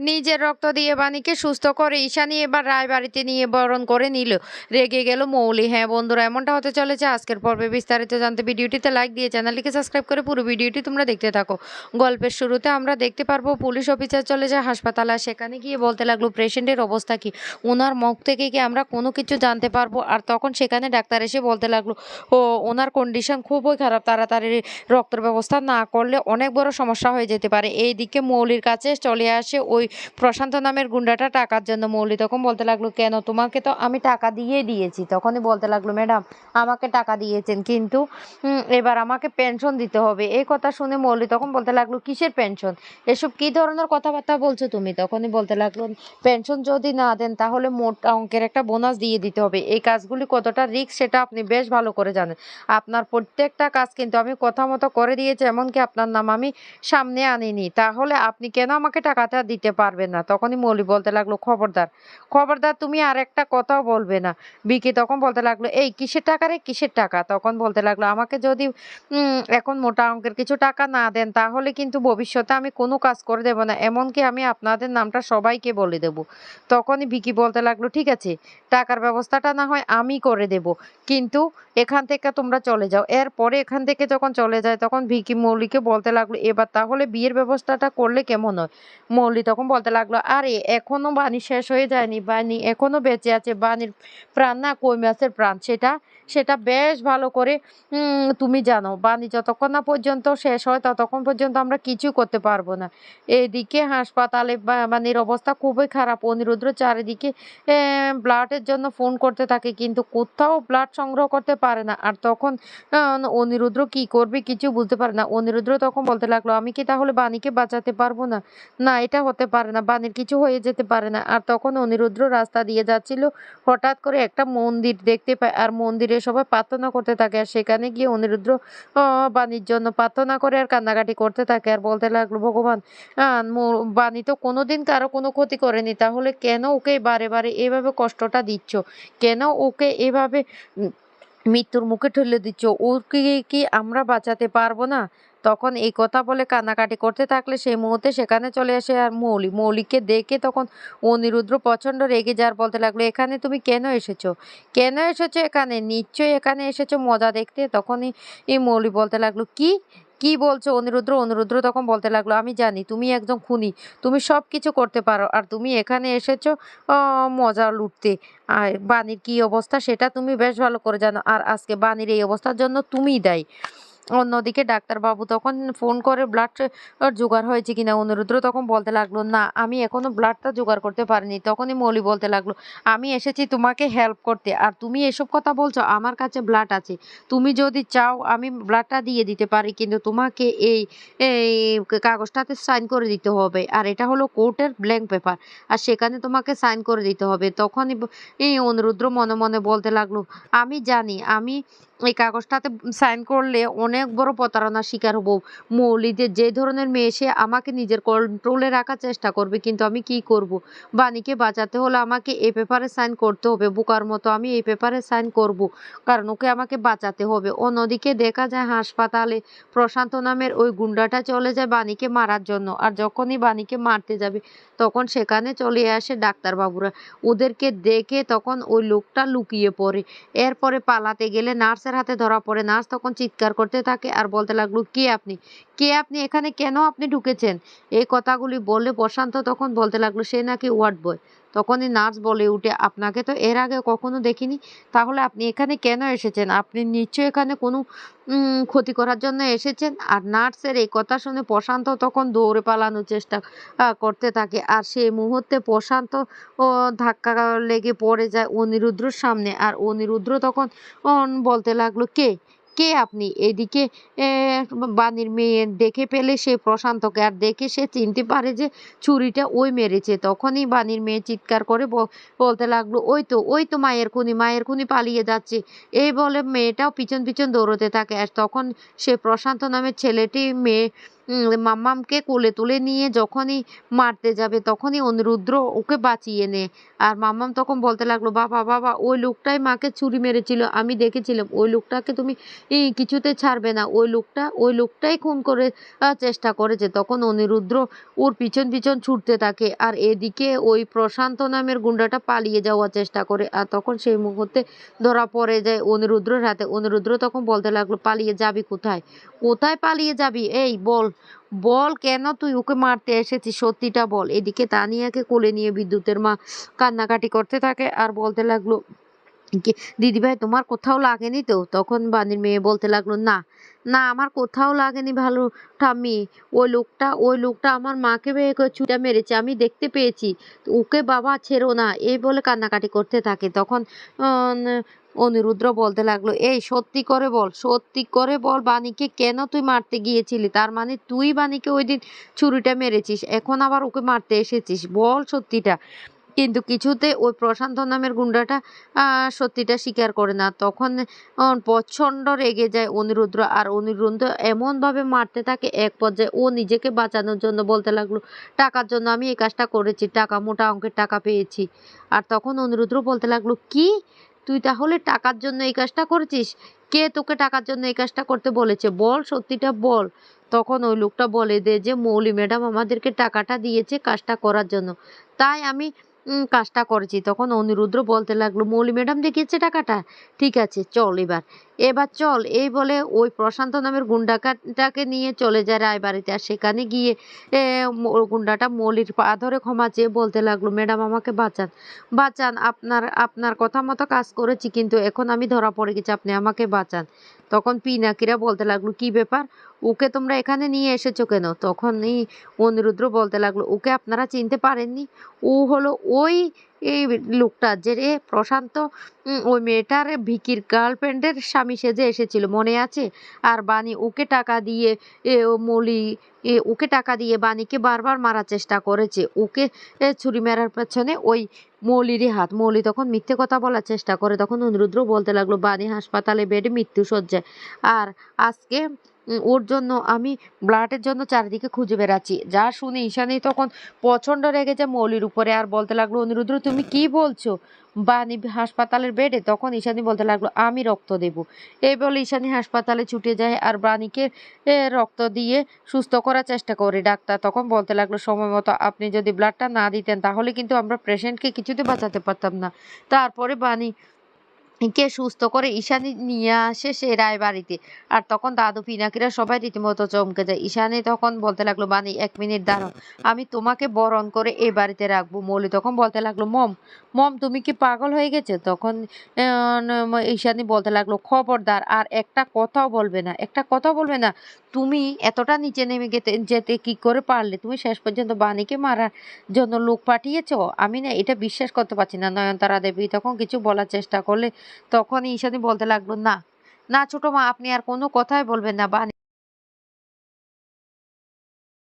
নিজের রক্ত দিয়ে বাণীকে সুস্থ করে ঈশানী এবার রায়বাড়িতে নিয়ে বরণ করে নিল। রেগে গেল মৌলি। হ্যাঁ বন্ধুরা, এমনটা হতে চলেছে আজকের পর্বে। বিস্তারিত জানতে ভিডিওটিতে লাইক দিয়ে চ্যানেলটিকে সাবস্ক্রাইব করে পুরো ভিডিওটি তোমরা দেখতে থাকো। গল্পের শুরুতে আমরা দেখতে পারবো পুলিশ অফিসার চলে যায় হাসপাতালে। আর সেখানে গিয়ে বলতে লাগলো পেশেন্টের অবস্থা কি, ওনার মুখ থেকে কি আমরা কোনো কিছু জানতে পারবো। আর তখন সেখানে ডাক্তার এসে বলতে লাগলো ও ওনার কন্ডিশন খুবই খারাপ, তাড়াতাড়ি রক্তের ব্যবস্থা না করলে অনেক বড় সমস্যা হয়ে যেতে পারে। এইদিকে মৌলির কাছে চলে আসে ওই প্রশান্ত নামের গুন্ডাটা টাকার জন্য। মৌলি তখন বলতে লাগলো কেন, তোমাকে তো আমি টাকা দিয়ে দিয়েছি। তখনই বলতে লাগলো ম্যাডাম আমাকে টাকা দিয়েছেন, কিন্তু এবার আমাকে পেনশন দিতে হবে। এই কথা শুনে মৌলি তখন বলতে লাগলো কিসের পেনশন, এসব কি ধরনের কথাবার্তা বলছো তুমি। তখনই বলতে লাগলো পেনশন যদি না দেন তাহলে মোট অঙ্কের একটা বোনাস দিয়ে দিতে হবে। এই কাজগুলি কতটা রিস্ক সেটা আপনি বেশ ভালো করে জানেন। আপনার প্রত্যেকটা কাজ কিন্তু আমি কথা মতো করে দিয়েছি, এমনকি আপনার নাম আমি সামনে আনিনি। তাহলে আপনি কেন আমাকে টাকাটা দিতে পারবেন না। তখনই মৌলি বলতে লাগলো খবরদার, খবরদার তুমি আর একটা কথাও বলবে না। বিকি তখন বলতে লাগলো এই কিসের টাকা রে, কিসের টাকা। তখন বলতে লাগলো আমাকে যদি এখন মোটা অঙ্কের কিছু টাকা না দেন তাহলে কিন্তু ভবিষ্যতে আমি কোনো কাজ করে দেব না, এমনকি আমি আপনাদের নামটা সবাইকে বলে দেব। তখনই বিকি বলতে লাগলো ঠিক আছে, টাকার ব্যবস্থাটা না হয় আমি করে দেব, কিন্তু এখান থেকে তোমরা চলে যাও। এরপরে এখান থেকে যখন চলে যায় তখন ভিকি মৌলিকে বলতে লাগলো এবার তাহলে বিয়ের ব্যবস্থাটা করলে কেমন হয়। মৌলি তখন বলতে লাগলো আরে এখনো বাণী শেষ হয়ে যায়নি, বাণী এখনো বেঁচে আছে। বাণীর প্রাণ না কই মাছের প্রাণ, সেটা সেটা বেশ ভালো করে তুমি জানো। বাণী যতক্ষণ না পর্যন্ত শেষ হয় ততক্ষণ পর্যন্ত আমরা কিছু করতে পারবো না। এদিকে হাসপাতালে বাণীর অবস্থা খুবই খারাপ। অনিরুদ্র চারিদিকে ব্লাডের জন্য ফোন করতে থাকে, কিন্তু কোথাও ব্লাড সংগ্রহ করতে পারে না। আর তখন অনিরুদ্র কি করবে কিছু বুঝতে পারে না। অনিরুদ্র তখন বলতে লাগলো আমি কি তাহলে বাণীকে বাঁচাতে পারবো না, না এটা হতে পারে না, বাণীর কিছু হয়ে যেতে পারে না। আর তখন অনিরুদ্র রাস্তা দিয়ে যাচ্ছিল, হঠাৎ করে একটা মন্দির দেখতে পায়। আর মন্দিরে সবাই প্রার্থনা করতে থাকে। আর সেখানে গিয়ে অনিরুদ্র বাণীর জন্য প্রার্থনা করে আর কান্নাকাটি করতে থাকে। আর বলতে লাগলো ভগবান, বাণী তো কোনোদিন কারো কোনো ক্ষতি করেনি, তাহলে কেন ওকে বারে বারে এভাবে কষ্টটা দিচ্ছ, কেন ওকে এভাবে মৃত্যুর মুখে ঠেলে দিচ্ছ, ওকে কি আমরা বাঁচাতে পারবো না। তখন এই কথা বলে কান্নাকাটি করতে থাকলে সেই মুহূর্তে সেখানে চলে আসে আর মৌলিকে দেখে তখন অনিরুদ্র প্রচন্ড রেগে যাওয়ার বলতে লাগলো এখানে তুমি কেন এসেছো, কেন এসেছো এখানে, নিশ্চয়ই এখানে এসেছো মজা দেখতে। তখনই এই মৌলি বলতে লাগলো কি কি বলছো অনিরুদ্র। অনিরুদ্র তখন বলতে লাগলো আমি জানি তুমি একজন খুনি, তুমি সব কিছু করতে পারো, আর তুমি এখানে এসেছো মজা লুটতে। আর বাণীর কি অবস্থা সেটা তুমি বেশ ভালো করে জানো, আর আজকে বাণীর এই অবস্থার জন্য তুমিই দায়ী। অন্যদিকে ডাক্তারবাবু তখন ফোন করে ব্লাড জোগাড় হয়েছে কিনা। অনিরুদ্র তখন বলতে লাগলো না আমি এখনো ব্লাডটা জোগাড় করতে পারিনি। তখনই মৌলি বলতে লাগলো আমি এসেছি তোমাকে হেল্প করতে, আর তুমি এসব কথা বলছো। আমার কাছে ব্লাড আছে, তুমি যদি চাও আমি ব্লাডটা দিয়ে দিতে পারি, কিন্তু তোমাকে এই এই কাগজটাতে সাইন করে দিতে হবে। আর এটা হলো কোর্টের ব্ল্যাঙ্ক পেপার, আর সেখানে তোমাকে সাইন করে দিতে হবে। তখনই এই অনিরুদ্র মনে মনে বলতে লাগলো আমি জানি আমি এই কাগজটাতে সাইন করলে অনেক বড় প্রতারণার শিকার হব। মৌলিদের যে ধরনের মেয়ে, সে আমাকে নিজের কন্ট্রোলে রাখার চেষ্টা করবে, কিন্তু আমি কি করব। বাণীকে বাঁচাতে হলে আমাকে এই পেপারে সাইন করতে হবে। বোকার মতো আমি এই পেপারে সাইন করব, কারণ ওকে আমাকে বাঁচাতে হবে। অন্যদিকে দেখা যায় হাসপাতালে প্রশান্ত নামের ওই গুন্ডাটা চলে যায় বাণীকে মারার জন্য। আর যখনই বাণীকে মারতে যাবে তখন সেখানে চলে আসে ডাক্তারবাবুরা। ওদেরকে দেখে তখন ওই লোকটা লুকিয়ে পড়ে। এরপরে পালাতে গেলে নার্সের হাতে ধরা পড়ে। নার্স তখন চিৎকার করতে থাকে আর বলতে লাগলো কে আপনি, কে আপনি, এখানে কেন আপনি ঢুকেছেন। এই কথাগুলি বলে প্রশান্ত তখন বলতে লাগলো সে নাকি ওয়ার্ড বয়। তখনই নার্স বলে উঠে আপনাকে তো এর আগে কখনো দেখিনি, তাহলে আপনি এখানে কেন এসেছেন, আপনি নিশ্চয়ই এখানে কোনো ক্ষতি করার জন্য এসেছেন। আর নার্সের এই কথা শুনে প্রশান্ত তখন দৌড়ে পালানোর চেষ্টা করতে থাকে। আর সেই মুহূর্তে প্রশান্ত ও ধাক্কা লেগে পড়ে যায় অনিরুদ্রর সামনে। আর অনিরুদ্র তখন বলতে লাগলো কে, কে আপনি। এদিকে বাণীর মেয়ে দেখে ফেলে সে প্রশান্তকে, আর দেখে সে চিনতে পারে যে ছুরিটা ওই মেরেছে। তখনই বাণীর মেয়ে চিৎকার করে বলতে লাগলো ওই তো মায়ের খুনি, মায়ের খুনি পালিয়ে যাচ্ছে। এই বলে মেয়েটাও পিছন পিছন দৌড়তে থাকে। আর তখন সে প্রশান্ত নামের ছেলেটি মেয়ে মাম্মামকে কোলে তুলে নিয়ে যখনই মারতে যাবে তখনই অনিরুদ্র ওকে বাঁচিয়ে নেয়। আর মাম্মাম তখন বলতে লাগলো, বাবা বাবা ওই লোকটাই মাকে ছুরি মেরেছিল, আমি দেখেছিলাম ওই লোকটাকে তুমি কিছুতে ছাড়বে না, ওই লোকটাই খুন করে চেষ্টা করেছে। তখন অনিরুদ্র ওর পিছন পিছন ছুটতে থাকে আর এদিকে ওই প্রশান্ত নামের গুন্ডাটা পালিয়ে যাওয়ার চেষ্টা করে। আর তখন সেই মুহূর্তে ধরা পড়ে যায় অনিরুদ্রর হাতে। অনিরুদ্র তখন বলতে লাগলো, পালিয়ে যাবি কোথায়, কোথায় পালিয়ে যাবি, এই বল, বল কেন তুই ওকে মারতে এসেছিস, সত্যিটা বল। এদিকে তানিয়াকে কোলে নিয়ে বিদ্যুতের মা কান্নাকাটি করতে থাকে আর বলতে লাগলো, কি দিদিভাই তোমার কোথাও লাগেনি তো? তখন বানির মেয়ে বলতে লাগলো, না না আমার কোথাও লাগেনি ভালো ঠাম্মি, ওই লোকটা আমার মাকে ছুটা মেরেছে, আমি দেখতে পেয়েছি, ওকে বাবা ছেড়ো না, এই বলে কান্নাকাটি করতে থাকে। তখন অনিরুদ্র বলতে লাগলো, এই সত্যি করে বল, সত্যি করে বল বাণীকে কেন তুই মারতে গিয়েছিলি, তার মানে তুই বাণীকে ওই দিন ছুরিটা মেরেছিস, এখন আবার ওকে মারতে এসেছিস, বল সত্যিটা। কিন্তু কিছুতে ওই প্রশান্ত নামের গুন্ডাটা সত্যিটা স্বীকার করে না। তখন প্রচণ্ড রেগে যায় অনিরুদ্র আর অনিরুদ্র এমনভাবে মারতে থাকে, এক পর্যায়ে ও নিজেকে বাঁচানোর জন্য বলতে লাগলো, টাকার জন্য আমি এই কাজটা করেছি, টাকা মোটা অঙ্কের টাকা পেয়েছি। আর তখন অনিরুদ্র বলতে লাগলো, কি তুই তাহলে টাকার জন্য এই কাজটা করেছিস? কে তোকে টাকার জন্য এই কাজটা করতে বলেছে, বল সত্যিটা বল। তখন ওই লোকটা বলে দেয় যে মৌলি ম্যাডাম আমাদেরকে টাকাটা দিয়েছে কাজটা করার জন্য, তাই আমি কাজটা করেছি। তখন অনিরুদ্র বলতে লাগলো, মৌলি ম্যাডাম দেখিয়েছে টাকাটা, ঠিক আছে চল এবার, এবার চল, এই বলে ওই প্রশান্ত নামের গুন্ডাটাকে নিয়ে চলে যায় রায়বাড়িতে। আর সেখানে গিয়ে গুন্ডাটা মৌলির পা ধরে ক্ষমা চেয়ে বলতে লাগলো, ম্যাডাম আমাকে বাঁচান, বাঁচান, আপনার আপনার কথা মতো কাজ করেছি কিন্তু এখন আমি ধরা পড়ে গেছি, আপনি আমাকে বাঁচান। তখন পিনাকিরা বলতে লাগলো, কি ব্যাপার, ওকে তোমরা এখানে নিয়ে এসেছো কেন? তখনই অনিরুদ্র বলতে লাগলো, ওকে আপনারা চিনতে পারেননি, ও হলো ওই এই লোকটা যে রে প্রশান্ত ওই মেয়েটার ভিকির গার্লফ্রেন্ডের স্বামী সেজে এসেছিল মনে আছে? আর বানি ওকে টাকা দিয়ে ও মলি ওকে টাকা দিয়ে বাণীকে বারবার মারার চেষ্টা করেছে, ওকে ছুরি মারার পেছনে ওই মৌলিরই হাত। মৌলি তখন মিথ্যে কথা বলার চেষ্টা করে। তখন অনিরুদ্র বলতে লাগলো, বাণী হাসপাতালে বেডে মৃত্যু সজ্জায়, আর আজকে ওর জন্য আমি ব্লাডের জন্য চারিদিকে খুঁজে বেড়াচ্ছি। যা শুনে ঈশানী তখন প্রচণ্ড রেগে যায় মৌলির উপরে আর বলতে লাগলো, অনিরুদ্র তুমি কি বলছো, বাণী হাসপাতালের বেডে? তখন ঈশানী বলতে লাগলো, আমি রক্ত দেব। এই বলে ঈশানী হাসপাতালে ছুটে যায় আর বাণীকে রক্ত দিয়ে সুস্থ করার চেষ্টা করে। ডাক্তার তখন বলতে লাগলো, সময় মতো আপনি যদি ব্লাডটা না দিতেন তাহলে কিন্তু আমরা পেশেন্টকে কিছুতে বাঁচাতে পারতাম না। তারপরে বাণী কে সুস্থ করে ঈশানী নিয়ে আসে সে রায়বাড়িতে। আর তখন দাদু পিনাকিরা সবাই রীতিমতো চমকে যায়। ঈশানী তখন বলতে লাগলো, বানি 1 মিনিট দাঁড়াও, আমি তোমাকে বরণ করে এ বাড়িতে রাখবো। মৌলি তখন বলতে লাগলো, মম মম তুমি কি পাগল হয়ে গেছে? তখন ঈশানী বলতে লাগলো, খবরদার আর একটা কথাও বলবে না, একটা কথাও বলবে না, তুমি এতটা নিচে নেমে যেতে কি করে পারলে? তুমি শেষ পর্যন্ত বাণীকে মারার জন্য লোক পাঠিয়েছো? আমি না এটা বিশ্বাস করতে পারছি না। নয়নতারা দেবী তখন কিছু বলার চেষ্টা করলে তখনই ঈশানী বলতে লাগলো, না না ছোট মা আপনি আর কোনো কথাই বলবেন না, বাণী